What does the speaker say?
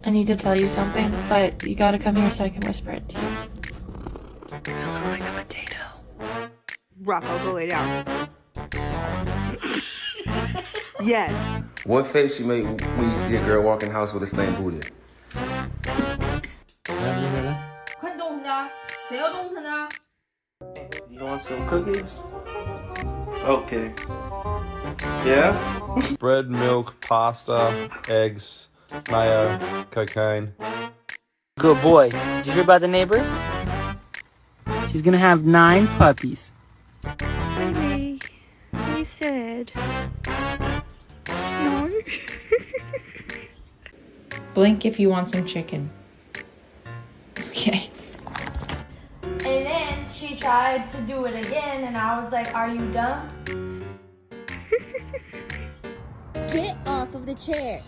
I need to tell you something, but you gotta come here so I can whisper it to you. You look like a potato. Rocco, go lay down. Yes. What face you make when you see a girl walk in the house with a stained booty? 快动的，谁要动它呢？ You want some cookies? Okay. Yeah? Bread, milk, pasta, eggs, mayo, cocaine. Good boy. Did you hear about the neighbor? She's gonna have 9 puppies. Really? You said. No. Blink if you want some chicken. Okay. And then she tried to do it again, and I was like, "Are you dumb?" Get off of the chair.